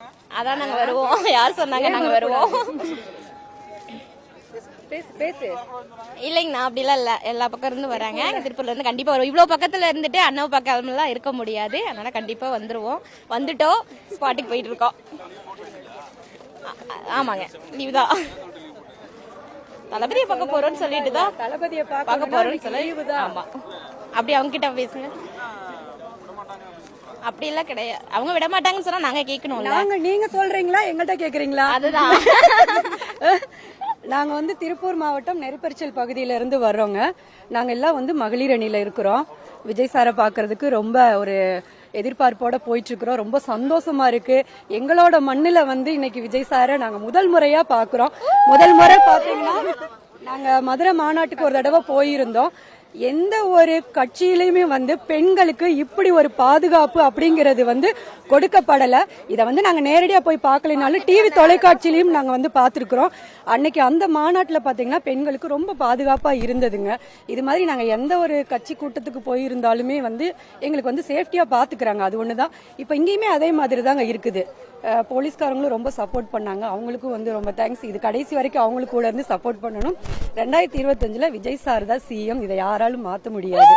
அதான் நாங்க வருவோம். யார் சொன்னாங்க நாங்க வருவோம்? இல்லைங்கண்ணா, அப்படிலாம் இல்ல. எல்லா பக்கம் இருந்து வராங்க. திருப்பூர்ல இருந்து கண்டிப்பா வருவோம். இவ்வளவு பக்கத்துல இருந்துட்டு அண்ணாவை பார்க்காமலாம் இருக்க முடியாது. அதனால கண்டிப்பா வந்துருவோம். வந்துட்டோம், ஸ்பாட்டுக்கு போயிட்டு இருக்கோம். ஆமாங்க, லீவ் தான். தளபதியை பார்க்க போறோம்னு சொல்லிட்டு தான் தளபதியை பார்க்க போறோம்னு சொல்லி. ஆமா, அப்படி அவங்க கிட்ட பேசுங்க. அப்படி எல்லாம் கிடையாது. அவங்க விட மாட்டாங்கன்னு சொன்னா நாங்க கேட்கணும். நீங்க சொல்றீங்களா எங்கள்கிட்ட கேக்குறீங்களா? அதுதான். நாங்க வந்து திருப்பூர் மாவட்டம் நெருப்பரிச்சல் பகுதியில இருந்து வர்றோங்க. நாங்க எல்லாம் வந்து மகளிர் அணியில இருக்கிறோம். விஜய் சாரை பாக்குறதுக்கு ரொம்ப ஒரு எதிர்பார்ப்போட போயிட்டு இருக்கிறோம். ரொம்ப சந்தோஷமா இருக்கு. எங்களோட மண்ணுல வந்து இன்னைக்கு விஜய் சாரை நாங்க முதல் முறையா பாக்குறோம். முதல் முறை பாத்தீங்கன்னா நாங்க மதுரை மாநாட்டுக்கு ஒரு தடவை போயிருந்தோம். எந்த ஒரு கட்சியிலுமே வந்து பெண்களுக்கு இப்படி ஒரு பாதுகாப்பு அப்படிங்கறது வந்து கொடுக்கப்படல. இத வந்து நாங்க நேரடியா போய் பார்க்கலனாலும் டிவி தொலைக்காட்சியிலையும் நாங்க வந்து பாத்துருக்கிறோம். அன்னைக்கு அந்த மாநாட்டுல பாத்தீங்கன்னா பெண்களுக்கு ரொம்ப பாதுகாப்பா இருந்ததுங்க. இது மாதிரி நாங்க எந்த ஒரு கட்சி கூட்டத்துக்கு போயிருந்தாலுமே வந்து எங்களுக்கு வந்து சேஃப்டியா பாத்துக்கிறாங்க. அது ஒண்ணுதான். இப்ப இங்கேயுமே அதே மாதிரி தாங்க இருக்குது. போலீஸ்காரங்களும் ரொம்ப சப்போர்ட் பண்ணாங்க. அவங்களுக்கும் வந்து ரொம்ப தேங்க்ஸ். இது கடைசி வரைக்கும் அவங்களுக்கு கூட இருந்து சப்போர்ட் பண்ணணும். 2025 விஜய் சார் தான் சிஎம். இதை யாராலும் மாத்த முடியாது.